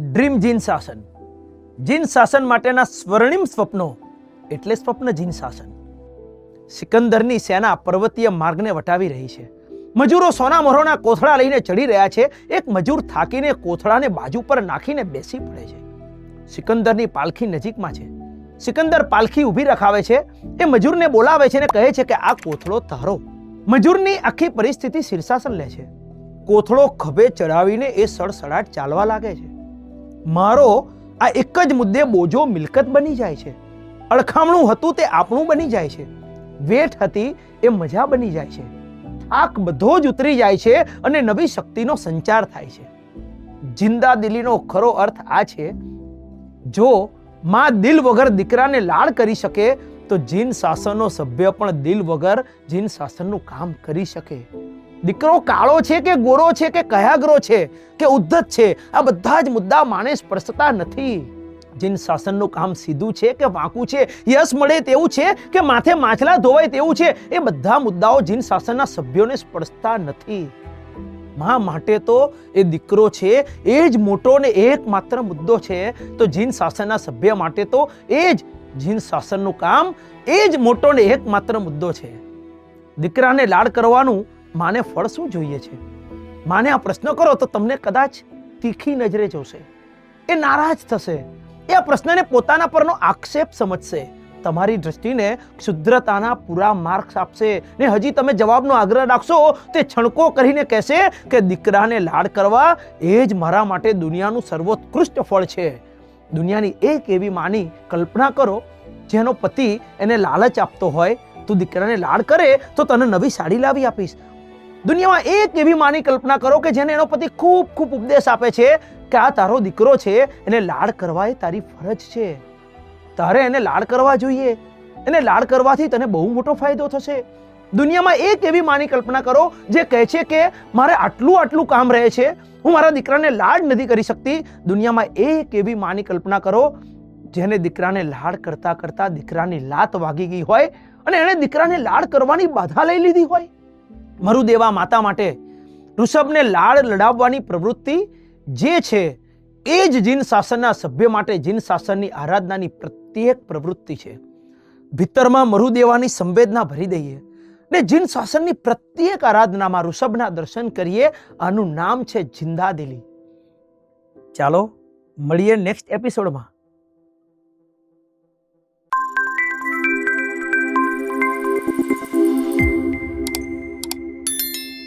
Dream જીન શાસન. જીન શાસન માટેના સ્વર્ણિમ સ્વપ્નો એટલે સ્વપ્ન જીન શાસન. સિકંદરની સેના પર્વતીય માર્ગને વટાવી રહી છે. મજૂરો સોના મોહરોના કોથળા લઈને ચડી રહ્યા છે. એક મજૂર થાકીને કોથળાને બાજુ પર નાખીને બેસી પડે છે. સિકંદરની પાલખી નજીકમાં છે. સિકંદર પાલખી ઊભી રખાવે છે. એ મજૂરને બોલાવે છે અને કહે છે કે આ કોથળો તારો. મજૂરની આખી પરિસ્થિતિ શીર્ષાસન લે છે. કોથળો ખભે ચડાવીને એ સડસડાટ ચાલવા લાગે છે. મારો આ એક જ મુદ્દે બોજો મિલકત બની જાય છે. અડખામણું હતું તે આપણું બની જાય છે. વેઠ હતી એ મજા બની જાય છે. થાક બધો જ ઉતરી જાય છે અને નવી શક્તિનો સંચાર થાય છે. જિંદા દિલીનો ખરો અર્થ આ છે, જો માં દિલ વગર દીકરાને લાડ કરી શકે તો જીન શાસનનો સભ્ય પણ દિલ વગર જીન શાસનનું કામ કરી શકે. દીકરો કાળો છે કે ગોરો છે કે કયાગ્રો છે કે ઉદ્ધત છે, આ બધા જ મુદ્દા માને સ્પર્શતા નથી. જીન શાસનનું કામ સીધું છે કે વાંકું છે, યશ મળે તેવું છે કે માથે માછલા ધોવાય તેવું છે, એ બધા મુદ્દાઓ જીન શાસનના સભ્યોને સ્પર્શતા નથી. માં માટે તો એ દીકરો છે એ જ મોટો ને એકમાત્ર મુદ્દો છે. તો જીન શાસનના સભ્ય માટે તો એ જ જીન શાસનનું કામ એ જ મોટો ને એકમાત્ર મુદ્દો છે. દીકરાને લાડ કરવાનું માને ફળ શું જોઈએ છે? માને આ પ્રશ્ન કરો તો તમને કદાચ તીખી નજરે જોશે. એ નારાજ થશે. એ આ પ્રશ્નને પોતાના પરનો આક્ષેપ સમજશે. તમારી દ્રષ્ટિને ક્ષુદ્રતાના પૂરા માર્ક્સ આપશે ને હજી તમે જવાબનો આગ્રહ રાખશો તે છણકો કરીને કહેશે કે દીકરાને લાડ કરવા એ જ મારા માટે દુનિયાનું સર્વોત્કૃષ્ટ ફળ છે. દુનિયાની એક એવી માની કલ્પના કરો જેનો પતિ એને લાલચ આપતો હોય, તું દીકરાને લાડ કરે તો તને નવી સાડી લાવી આપીશ. દુનિયામાં એક એવી માની કલ્પના કરો કે જેને એનો પતિ ખૂબ ખૂબ ઉપદેશ આપે છે કે આ તારો દીકરો છે, એને લાડ કરવા એ તારી ફરજ છે, તારે એને લાડ કરવા જોઈએ, એને લાડ કરવાથી તને બહુ મોટો ફાયદો થશે. દુનિયામાં એક એવી માની કલ્પના કરો જે કહે છે કે મારે આટલું કામ રહે છે, હું મારા દીકરાને લાડ નથી કરી શકતી. દુનિયામાં એક એવી માની કલ્પના કરો જેને દીકરાને લાડ કરતા કરતા દીકરાની લાત વાગી ગઈ હોય અને એણે દીકરાને લાડ કરવાની બાધા લઈ લીધી હોય. મરુદેવા માતા માટે ઋષભને લાડ લડાવવાની પ્રવૃત્તિ જે છે એ જ જીન શાસનના સભ્ય માટે જીન શાસનની આરાધનાની પ્રત્યેક પ્રવૃત્તિ છે. ભીતરમાં મરુદેવાની સંવેદના ભરી દઈએ ને જીન શાસનની પ્રત્યેક આરાધનામાં ઋષભના દર્શન કરીએ. આનું નામ છે જિંદા દિલી. ચાલો મળીએ નેક્સ્ટ એપિસોડમાં.